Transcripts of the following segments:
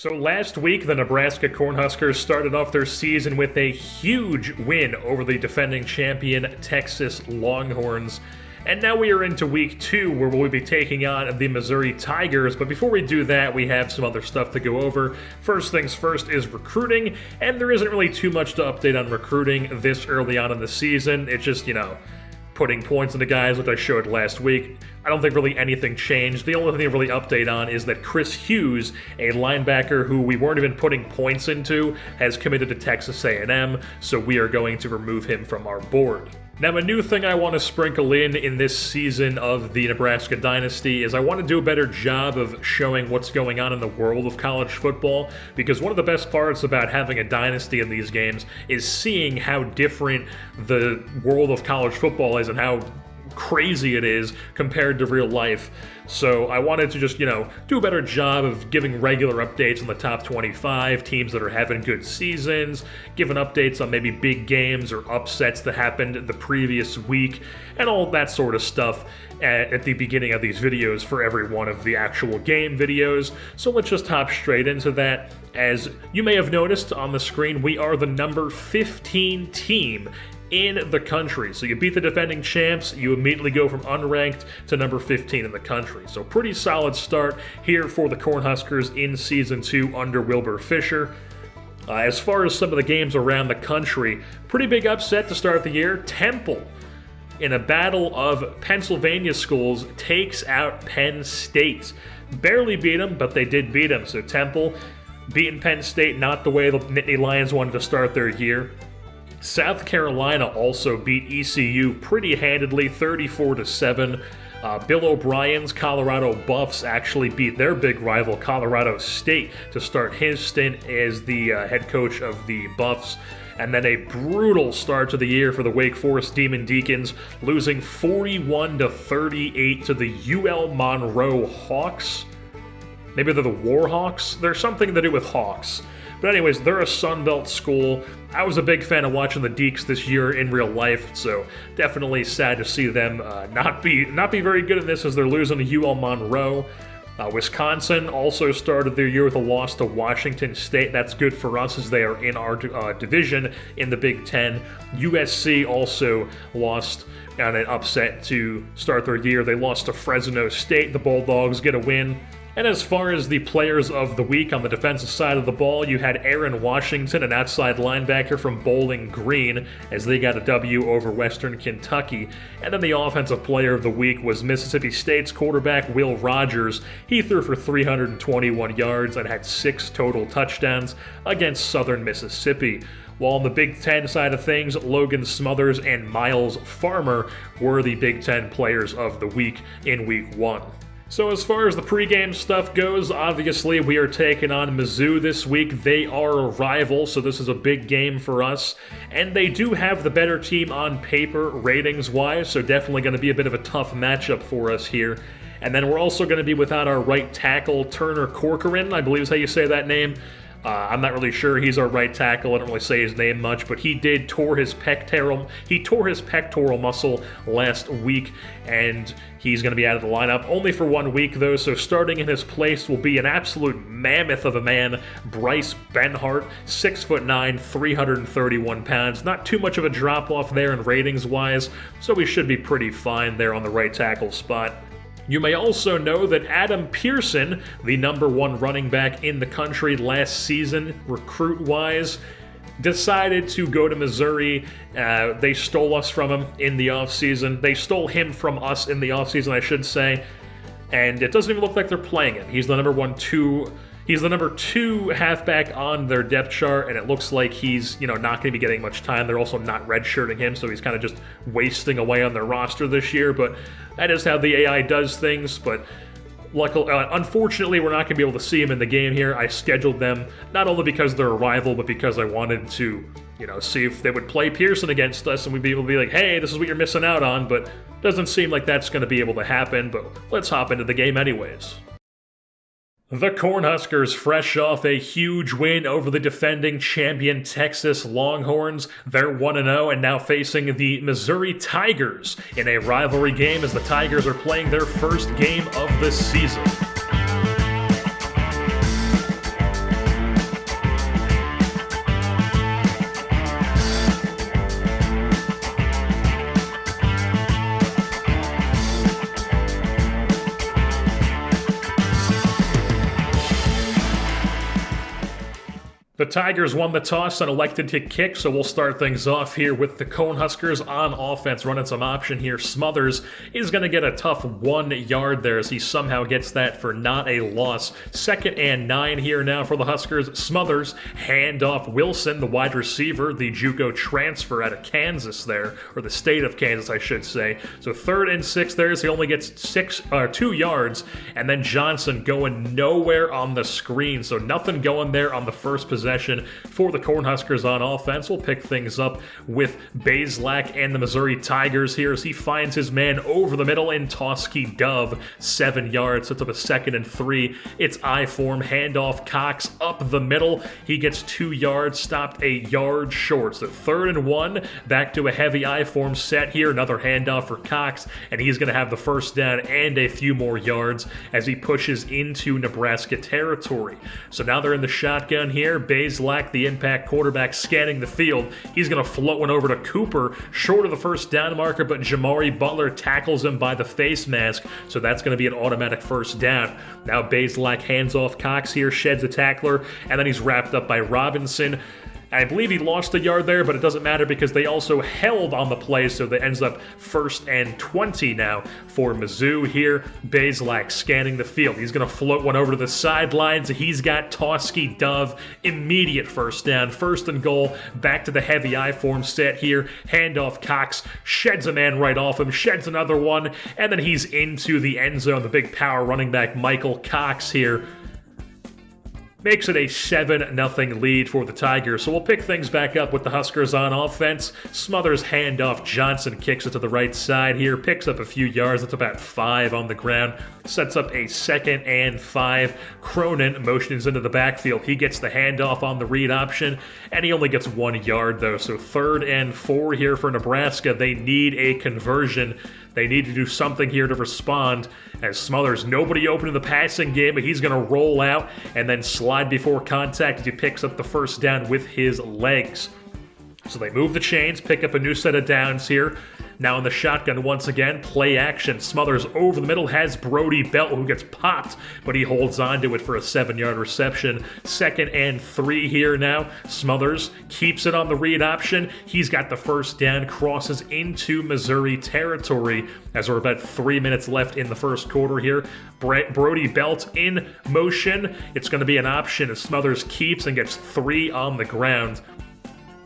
So last week, the Nebraska Cornhuskers started off their season with a huge win over the defending champion Texas Longhorns. And now we are into week 2, where we'll be taking on the Missouri Tigers. But before we do that, we have some other stuff to go over. First things first is recruiting, and there isn't really too much to update on recruiting this early on in the season. It's just, putting points into guys, which I showed last week. I don't think really anything changed. The only thing to really update on is that Chris Hughes, a linebacker who we weren't even putting points into, has committed to Texas A&M, so we are going to remove him from our board. Now, a new thing I want to sprinkle in this season of the Nebraska Dynasty is I want to do a better job of showing what's going on in the world of college football, because one of the best parts about having a dynasty in these games is seeing how different the world of college football is and how crazy it is compared to real life. So I wanted to just, do a better job of giving regular updates on the top 25, teams that are having good seasons, giving updates on maybe big games or upsets that happened the previous week, and all that sort of stuff at the beginning of these videos for every one of the actual game videos. So let's just hop straight into that. As you may have noticed on the screen, we are the number 15 team in the country. So you beat the defending champs, you immediately go from unranked to number 15 in the country. So pretty solid start here for the Cornhuskers in Season 2 under Wilbur Fisher. As far as some of the games around the country, pretty big upset to start the year. Temple, in a battle of Pennsylvania schools, takes out Penn State. Barely beat them, but they did beat them. So Temple beating Penn State, not the way the Nittany Lions wanted to start their year. South Carolina also beat ECU pretty handedly, 34-7. Bill O'Brien's Colorado Buffs actually beat their big rival, Colorado State, to start his stint as the head coach of the Buffs. And then a brutal start to the year for the Wake Forest Demon Deacons, losing 41-38 to the UL Monroe Hawks. Maybe they're the Warhawks? There's something to do with Hawks. But anyways, they're a Sunbelt school. I was a big fan of watching the Deeks this year in real life, so definitely sad to see them not be very good at this as they're losing to UL Monroe. Wisconsin also started their year with a loss to Washington State. That's good for us as they are in our division in the Big Ten. USC also lost on an upset to start their year. They lost to Fresno State. The Bulldogs get a win. And as far as the players of the week on the defensive side of the ball, you had Aaron Washington, an outside linebacker from Bowling Green, as they got a W over Western Kentucky. And then the offensive player of the week was Mississippi State's quarterback Will Rogers. He threw for 321 yards and had 6 total touchdowns against Southern Mississippi. While on the Big Ten side of things, Logan Smothers and Miles Farmer were the Big Ten players of the week in Week 1. So as far as the pregame stuff goes, obviously we are taking on Mizzou this week. They are a rival, so this is a big game for us. And they do have the better team on paper, ratings-wise, so definitely going to be a bit of a tough matchup for us here. And then we're also going to be without our right tackle, Turner Corcoran, I believe is how you say that name. I'm not really sure. He's our right tackle. I don't really say his name much, but he tore his pectoral muscle last week, and he's going to be out of the lineup only for 1 week, though. So starting in his place will be an absolute mammoth of a man, Bryce Benhart, 6'9", 331 pounds. Not too much of a drop off there in ratings-wise, so we should be pretty fine there on the right tackle spot. You may also know that Adam Pearson, the number 1 running back in the country last season, recruit-wise, decided to go to Missouri. They stole us from him in the offseason. They stole him from us in the offseason, I should say. And it doesn't even look like they're playing him. He's the number 2 halfback on their depth chart, and it looks like he's, not going to be getting much time. They're also not redshirting him, so he's kind of just wasting away on their roster this year. But that is how the AI does things. But luckily, unfortunately, we're not going to be able to see him in the game here. I scheduled them not only because they're a rival, but because I wanted to, see if they would play Pearson against us, and we'd be able to be like, hey, this is what you're missing out on. But doesn't seem like that's going to be able to happen. But let's hop into the game anyways. The Cornhuskers, fresh off a huge win over the defending champion Texas Longhorns. They're 1-0 and now facing the Missouri Tigers in a rivalry game as the Tigers are playing their first game of the season. The Tigers won the toss and elected to kick, so we'll start things off here with the Cornhuskers on offense, running some option here. Smothers is going to get a tough 1 yard there as he somehow gets that for not a loss. 2nd and 9 here now for the Huskers. Smothers, handoff Wilson, the wide receiver, the JUCO transfer out of Kansas there, or the state of Kansas, I should say. So 3rd and 6 there as he only gets 2 yards, and then Johnson going nowhere on the screen, so nothing going there on the first possession for the Cornhuskers on offense. We'll pick things up with Bazelak and the Missouri Tigers here as he finds his man over the middle in Toski Dove, 7 yards, sets up a 2nd and 3. It's I-form, handoff Cox up the middle. He gets 2 yards, stopped a yard short. So 3rd and 1, back to a heavy I-form set here. Another handoff for Cox, and he's going to have the first down and a few more yards as he pushes into Nebraska territory. So now they're in the shotgun here. Bazelak, the impact quarterback, scanning the field. He's going to float one over to Cooper, short of the first down marker, but Jamari Butler tackles him by the face mask, so that's going to be an automatic first down. Now Bazelak hands off Cox here, sheds a tackler, and then he's wrapped up by Robinson. I believe he lost a yard there, but it doesn't matter because they also held on the play, so that ends up 1st and 20 now for Mizzou here. Bazelak scanning the field. He's going to float one over to the sidelines. He's got Toski Dove. Immediate first down. 1st and goal. Back to the heavy I-form set here. Handoff Cox. Sheds a man right off him. Sheds another one. And then he's into the end zone. The big power running back Michael Cox here makes it a 7-0 lead for the Tigers. So we'll pick things back up with the Huskers on offense. Smothers handoff. Johnson kicks it to the right side here. Picks up a few yards. That's about 5 on the ground. Sets up a 2nd and 5. Cronin motions into the backfield. He gets the handoff on the read option, and he only gets 1 yard though. So 3rd and 4 here for Nebraska. They need a conversion. They need to do something here to respond as Smothers, nobody open in the passing game, but he's going to roll out and then slide before contact as he picks up the first down with his legs. So they move the chains, pick up a new set of downs here. Now in the shotgun once again, play action. Smothers over the middle has Brody Belt, who gets popped, but he holds on to it for a 7-yard reception. 2nd and 3 here now. Smothers keeps it on the read option. He's got the first down, crosses into Missouri territory as we're about 3 minutes left in the first quarter here. Brody Belt in motion. It's going to be an option as Smothers keeps and gets 3 on the ground.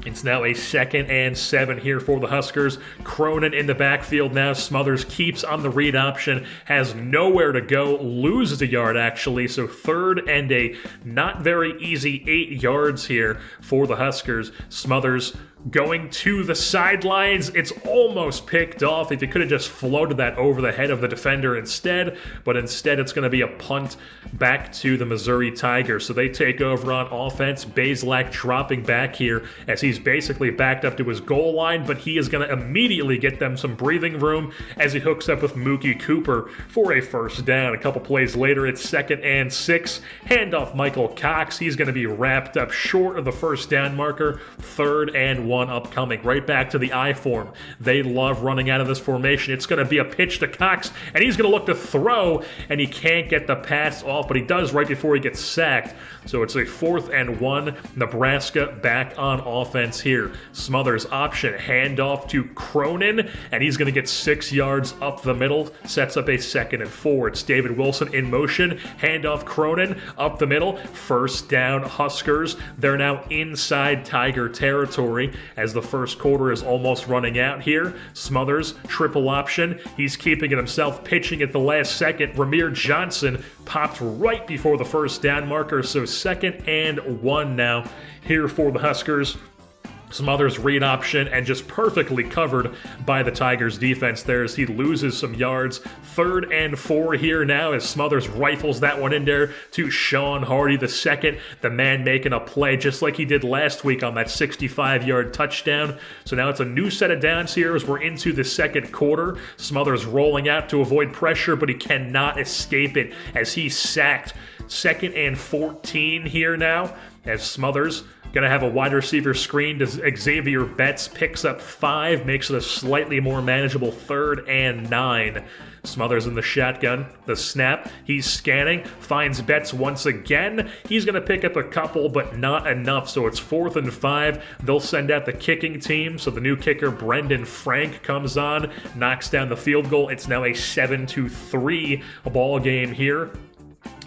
It's now a 2nd and 7 here for the Huskers. Cronin in the backfield now. Smothers keeps on the read option, has nowhere to go, loses a yard actually. So 3rd and a not very easy 8 yards here for the Huskers. Smothers going to the sidelines. It's almost picked off. If he could have just floated that over the head of the defender instead, but instead it's going to be a punt back to the Missouri Tigers. So they take over on offense. Bazelak dropping back here as he's basically backed up to his goal line, but he is going to immediately get them some breathing room as he hooks up with Mookie Cooper for a first down. A couple plays later, it's 2nd and 6. Handoff Michael Cox. He's going to be wrapped up short of the first down marker. 3rd and 1 upcoming. Right back to the I-form. They love running out of this formation. It's going to be a pitch to Cox, and he's going to look to throw, and he can't get the pass off, but he does right before he gets sacked. So it's a 4th and 1. Nebraska back on offense here. Smothers option, handoff to Cronin, and he's going to get 6 yards up the middle. Sets up a 2nd and 4. It's David Wilson in motion. Handoff Cronin up the middle. First down Huskers. They're now inside Tiger territory as the first quarter is almost running out here. Smothers, triple option. He's keeping it himself, pitching at the last second. Ramir Johnson popped right before the first down marker, so 2nd and 1 now here for the Huskers. Smothers read option and just perfectly covered by the Tigers defense there as he loses some yards. 3rd and 4 here now as Smothers rifles that one in there to Sean Hardy the second, the man making a play just like he did last week on that 65-yard touchdown. So now it's a new set of downs here as we're into the second quarter. Smothers rolling out to avoid pressure, but he cannot escape it as he's sacked. 2nd and 14 here now as Smothers going to have a wide receiver screen to Xavier Betts, picks up 5, makes it a slightly more manageable 3rd and 9. Smothers in the shotgun. The snap. He's scanning. Finds Betts once again. He's going to pick up a couple, but not enough. So it's 4th and 5. They'll send out the kicking team. So the new kicker, Brendan Frank, comes on, knocks down the field goal. It's now a 7-3 ball game here,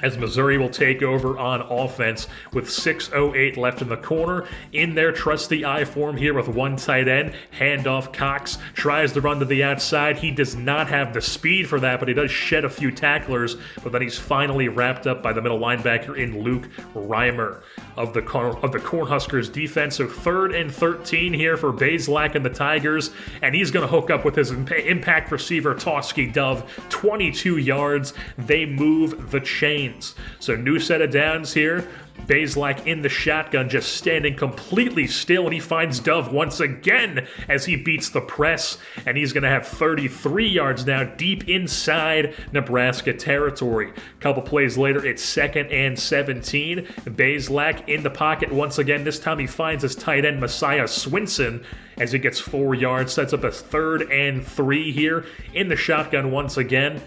as Missouri will take over on offense with 6:08 left in the corner. In their trusty I form here with one tight end. Handoff, Cox tries to run to the outside. He does not have the speed for that, but he does shed a few tacklers. But then he's finally wrapped up by the middle linebacker in Luke Reimer of the Cornhuskers defense. So 3rd and 13 here for Bazelak and the Tigers. And he's going to hook up with his impact receiver, Tosky Dove. 22 yards. They move the chains. So new set of downs here. Bazelak in the shotgun, just standing completely still, and he finds Dove once again as he beats the press, and he's going to have 33 yards now deep inside Nebraska territory. Couple plays later, it's 2nd and 17. Bazelak in the pocket once again. This time he finds his tight end, Messiah Swinson, as he gets 4 yards, sets up a 3rd and 3 here in the shotgun once again.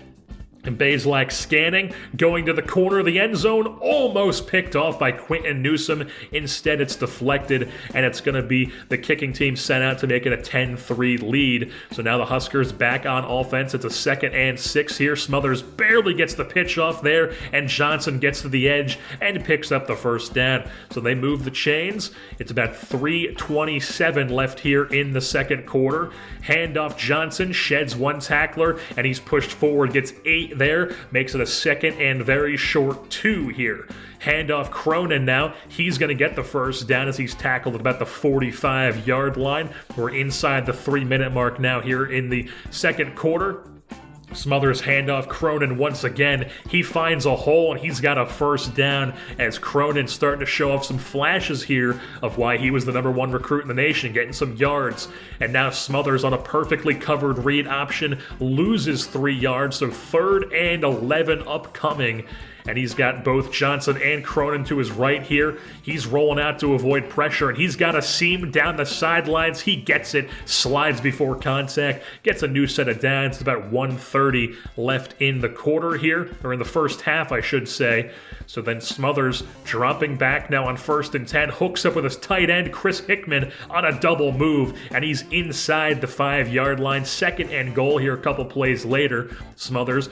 And Bazelak scanning, going to the corner of the end zone, almost picked off by Quentin Newsom. Instead, it's deflected, and it's going to be the kicking team sent out to make it a 10-3 lead. So now the Huskers back on offense. It's a 2nd and 6 here. Smothers barely gets the pitch off there, and Johnson gets to the edge and picks up the first down. So they move the chains. It's about 3:27 left here in the second quarter. Handoff, Johnson sheds one tackler, and he's pushed forward, gets 8 there, makes it a 2nd and very short 2 here. Handoff, Cronin now. He's going to get the first down as he's tackled at about the 45-yard line. We're inside the 3-minute mark now here in the second quarter. Smothers handoff, Cronin once again. He finds a hole, and he's got a first down as Cronin's starting to show off some flashes here of why he was the #1 recruit in the nation, getting some yards. And now Smothers on a perfectly covered read option loses 3 yards, so 3rd and 11 upcoming. And he's got both Johnson and Cronin to his right here. He's rolling out to avoid pressure, and he's got a seam down the sidelines. He gets it, slides before contact, gets a new set of downs. It's about 1:30 left in the quarter here, or in the first half, I should say. So then Smothers dropping back now on 1st and 10, hooks up with his tight end, Chris Hickman, on a double move, and he's inside the 5-yard line. 2nd and goal here a couple plays later. Smothers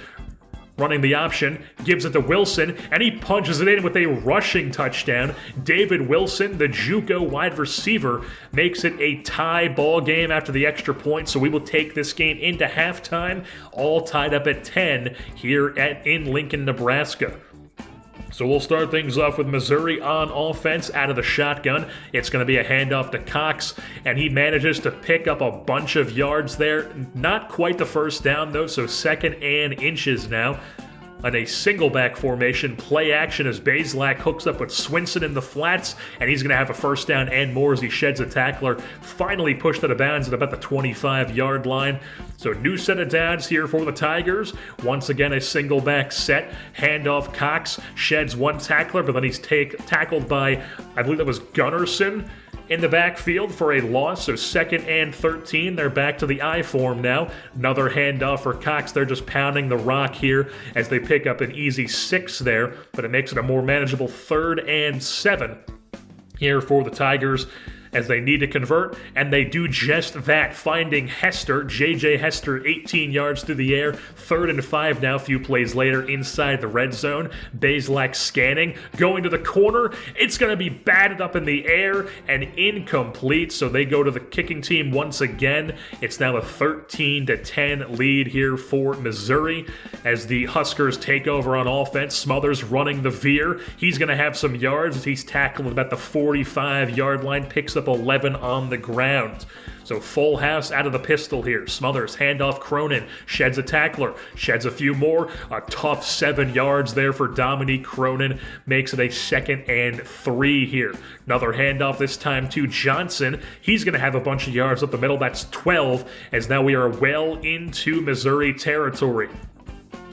running the option, gives it to Wilson, and he punches it in with a rushing touchdown. David Wilson, the JUCO wide receiver, makes it a tie ball game after the extra point, so we will take this game into halftime, all tied up at 10 here in Lincoln, Nebraska. So we'll start things off with Missouri on offense out of the shotgun. It's going to be a handoff to Cox, and he manages to pick up a bunch of yards there. Not quite the first down, though, so 2nd and inches now. On a single back formation, play action as Bazelak hooks up with Swinson in the flats, and he's going to have a first down and more as he sheds a tackler. Finally pushed out of bounds at about the 25-yard line. So new set of downs here for the Tigers. Once again, a single back set. Handoff, Cox sheds one tackler, but then he's tackled by, I believe that was Gunnarsson in the backfield for a loss. So 2nd and 13. They're back to the I form now. Another handoff for Cox. They're just pounding the rock here as they pick up an easy 6 there, but it makes it a more manageable 3rd and 7 here for the Tigers, as they need to convert, and they do just that, finding Hester, J.J. Hester, 18 yards through the air, 3rd and 5 now, a few plays later, inside the red zone. Bazelak scanning, going to the corner. It's going to be batted up in the air and incomplete, so they go to the kicking team once again. It's now a 13-10 lead here for Missouri as the Huskers take over on offense. Smothers running the veer. He's going to have some yards as he's tackled at about the 45-yard line, picks up 11 on the ground. So full house out of the pistol here. Smothers, handoff, Cronin, sheds a tackler, sheds a few more. A tough 7 yards there for Dominique Cronin, makes it a 2nd and 3 here. Another handoff, this time to Johnson. He's going to have a bunch of yards up the middle. That's 12, as now we are well into Missouri territory.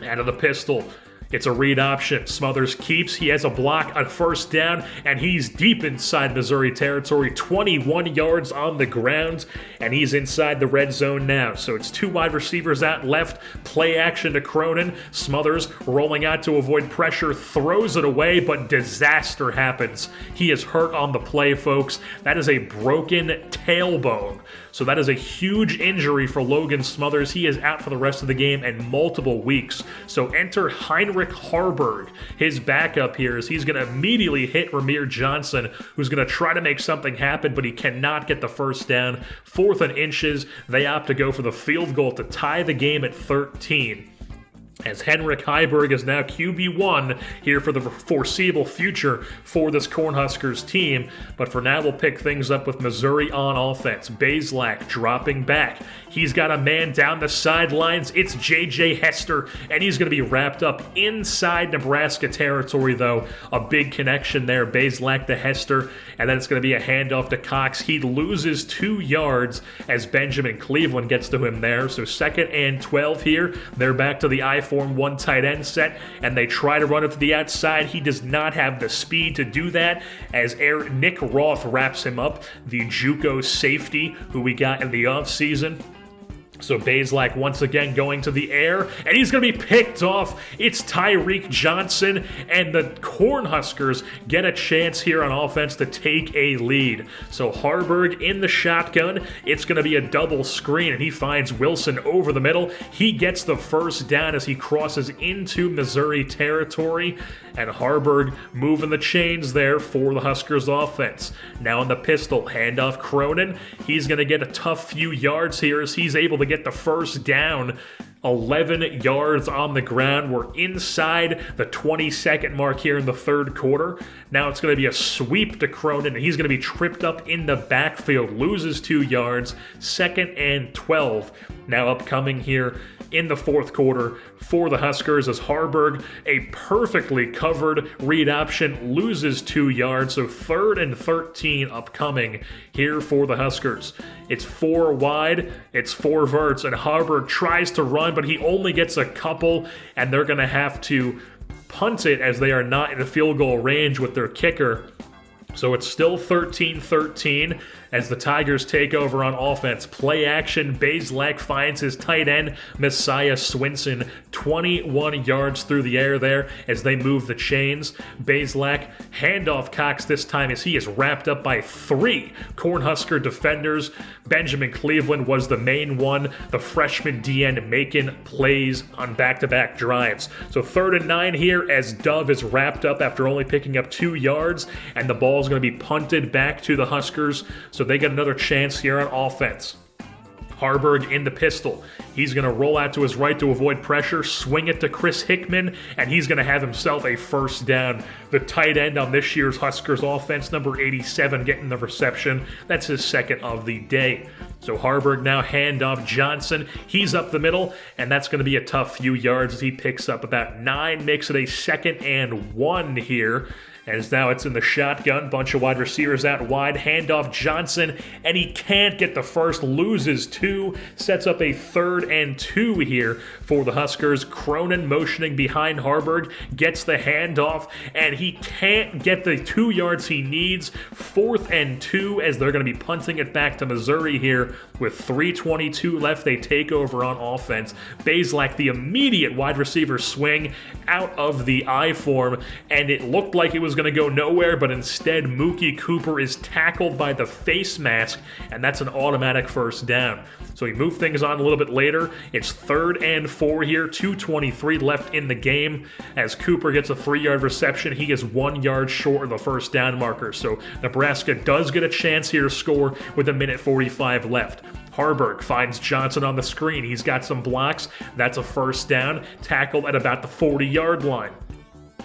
Out of the pistol, It's a read option. Smothers keeps. He has a block on first down, and he's deep inside Missouri territory, 21 yards on the ground, and he's inside the red zone now. So it's 2 wide receivers out left. Play action to Cronin. Smothers rolling out to avoid pressure, throws it away, but disaster happens. He is hurt on the play, folks. That is a broken tailbone. So that is a huge injury for Logan Smothers. He is out for the rest of the game and multiple weeks. So enter Heinrich Harburg, his backup here, as he's going to immediately hit Ramir Johnson, who's going to try to make something happen, but he cannot get the first down. 4th and inches, they opt to go for the field goal to tie the game at 13. As Heinrich Heiberg is now QB1 here for the foreseeable future for this Cornhuskers team. But for now, we'll pick things up with Missouri on offense. Bazelak dropping back. He's got a man down the sidelines. It's J.J. Hester, and he's going to be wrapped up inside Nebraska territory, though. A big connection there. Bazelak to Hester, and then it's going to be a handoff to Cox. He loses 2 yards as Benjamin Cleveland gets to him there. So 2nd and 12 here. They're back to the I-form 1 tight end set, and they try to run it to the outside. He does not have the speed to do that, as Nick Roth wraps him up, the JUCO safety who we got in the offseason. So Bazelak once again going to the air, and he's going to be picked off. It's Tyreek Johnson, and the Cornhuskers get a chance here on offense to take a lead. So Harburg in the shotgun. It's going to be a double screen, and he finds Wilson over the middle. He gets the first down as he crosses into Missouri territory, and Harburg moving the chains there for the Huskers offense. Now in the pistol, handoff Cronin. He's going to get a tough few yards here as he's able to get the first down. 11 yards on the ground. We're inside the 20-second mark here in the 3rd quarter. Now it's going to be a sweep to Cronin, and he's going to be tripped up in the backfield. Loses 2 yards. 2nd and 12. Now upcoming here in the 4th quarter for the Huskers as Harburg, a perfectly covered read option, loses 2 yards. So 3rd and 13 upcoming here for the Huskers. It's 4 wide, it's 4 verts, and Harburg tries to run, but he only gets a couple, and they're going to have to punt it as they are not in a field goal range with their kicker. So it's still 13-13 as the Tigers take over on offense. Play action, Bazelak finds his tight end, Messiah Swinson, 21 yards through the air there as they move the chains. Bazelak, handoff Cox this time as he is wrapped up by 3 Cornhusker defenders. Benjamin Cleveland was the main one, the freshman DN making plays on back-to-back drives. So 3rd and 9 here as Dove is wrapped up after only picking up 2 yards, and the ball is going to be punted back to the Huskers, so they get another chance here on offense. Harburg in the pistol. He's going to roll out to his right to avoid pressure, swing it to Chris Hickman, and he's going to have himself a first down. The tight end on this year's Huskers offense, number 87, getting the reception. That's his 2nd of the day. So Harburg now handoff Johnson. He's up the middle, and that's going to be a tough few yards as he picks up about 9, makes it a 2nd and 1 here. As now it's in the shotgun, bunch of wide receivers out wide, handoff Johnson, and he can't get the first, loses 2, sets up a 3rd and 2 here for the Huskers. Cronin motioning behind Harburg, gets the handoff, and he can't get the 2 yards he needs. 4th and 2 as they're going to be punting it back to Missouri here with 3:22 left. They take over on offense. Bazelak, the immediate wide receiver swing out of the I form, and it looked like it was going to go nowhere, but instead Mookie Cooper is tackled by the face mask, and that's an automatic first down. So he moved things on a little bit later. It's 3rd and 4 here, 2:23 left in the game. As Cooper gets a 3-yard reception, he is 1 yard short of the first down marker. So Nebraska does get a chance here to score with 1:45 left. Harburg finds Johnson on the screen. He's got some blocks. That's a first down, tackled at about the 40-yard line.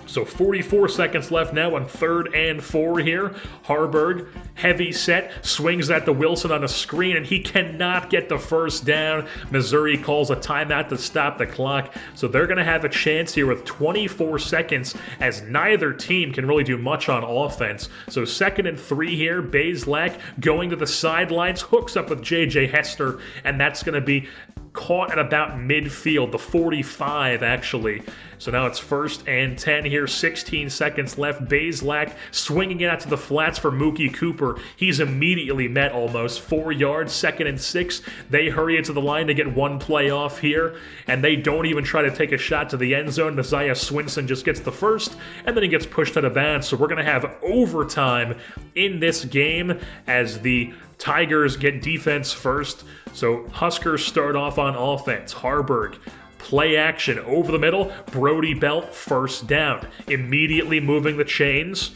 So 44 seconds left now on 3rd and 4 here. Harburg, heavy set, swings at the Wilson on a screen, and he cannot get the first down. Missouri calls a timeout to stop the clock. So they're going to have a chance here with 24 seconds as neither team can really do much on offense. So 2nd and 3 here. Bazelak going to the sidelines, hooks up with J.J. Hester, and that's going to be caught at about midfield, the 45 actually, So now it's 1st and 10 here, 16 seconds left. Bazelak swinging it out to the flats for Mookie Cooper. He's immediately met almost 4 yards, 2nd and 6. They hurry into the line to get one play off here, and they don't even try to take a shot to the end zone. Messiah Swinson just gets the first, and then he gets pushed out of bounds. So we're going to have overtime in this game as the Tigers get defense first. So Huskers start off on offense. Harburg, play action over the middle. Brody Belt, 1st down. Immediately moving the chains.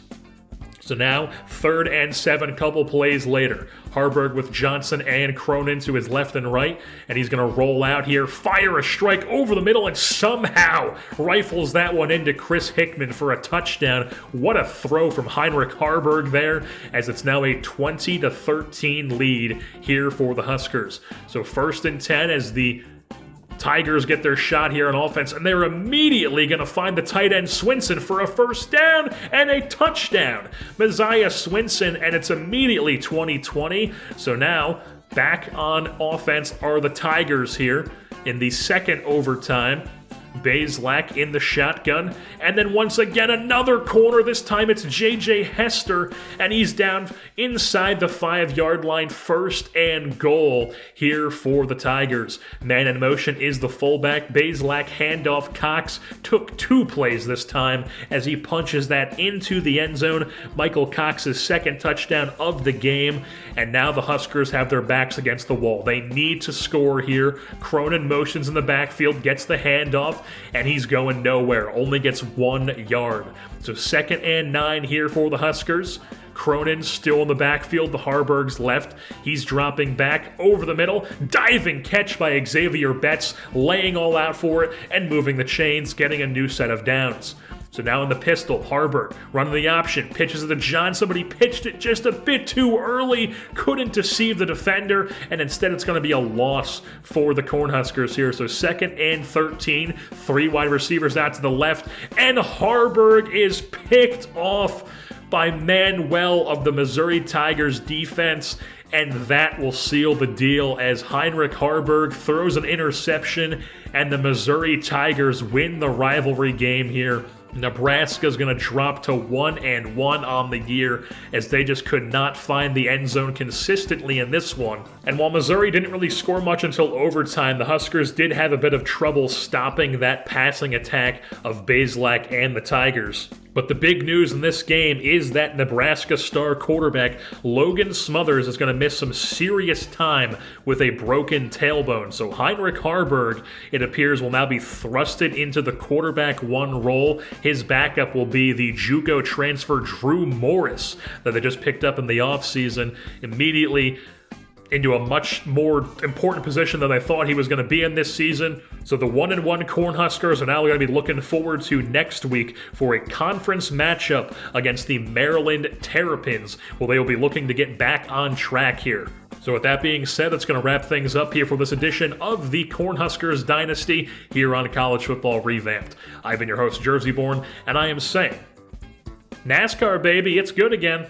So now, 3rd and 7, couple plays later. Harburg with Johnson and Cronin to his left and right, and he's going to roll out here, fire a strike over the middle, and somehow rifles that one into Chris Hickman for a touchdown. What a throw from Heinrich Harburg there, as it's now a 20-13 lead here for the Huskers. So 1st and 10 as the Tigers get their shot here on offense, and they're immediately going to find the tight end Swinson for a 1st down and a touchdown. Messiah Swinson, and it's immediately 20-20. So now, back on offense are the Tigers here in the 2nd overtime. Bazelak in the shotgun, and then once again another corner. This time it's J.J. Hester, and he's down inside the 5-yard line. 1st and goal here for the Tigers. Man in motion is the fullback. Bazelak handoff. Cox took 2 plays this time as he punches that into the end zone. Michael Cox's 2nd touchdown of the game, and now the Huskers have their backs against the wall. They need to score here. Cronin motions in the backfield, gets the handoff, and he's going nowhere. Only gets 1 yard. So 2nd and 9 here for the Huskers. Cronin still in the backfield. The Harburg's left. He's dropping back over the middle. Diving catch by Xavier Betts, laying all out for it and moving the chains, getting a new set of downs. So now in the pistol, Harburg running the option, pitches it to Johnson, but he pitched it just a bit too early, couldn't deceive the defender, and instead it's going to be a loss for the Cornhuskers here. So 2nd and 13, 3 wide receivers out to the left, and Harburg is picked off by Manuel of the Missouri Tigers defense, and that will seal the deal as Heinrich Harburg throws an interception, and the Missouri Tigers win the rivalry game here. Nebraska's going to drop to 1-1 on the year as they just could not find the end zone consistently in this one. And while Missouri didn't really score much until overtime, the Huskers did have a bit of trouble stopping that passing attack of Bazelak and the Tigers. But the big news in this game is that Nebraska star quarterback Logan Smothers is going to miss some serious time with a broken tailbone. So Heinrich Harburg, it appears, will now be thrusted into the quarterback 1 role. His backup will be the JUCO transfer Drew Morris that they just picked up in the offseason. Immediately into a much more important position than I thought he was going to be in this season. So the 1-1 Cornhuskers are now going to be looking forward to next week for a conference matchup against the Maryland Terrapins, where they will be looking to get back on track here. So with that being said, that's going to wrap things up here for this edition of the Cornhuskers Dynasty here on College Football Revamped. I've been your host, Jersey Born, and I am saying, NASCAR, baby, it's good again.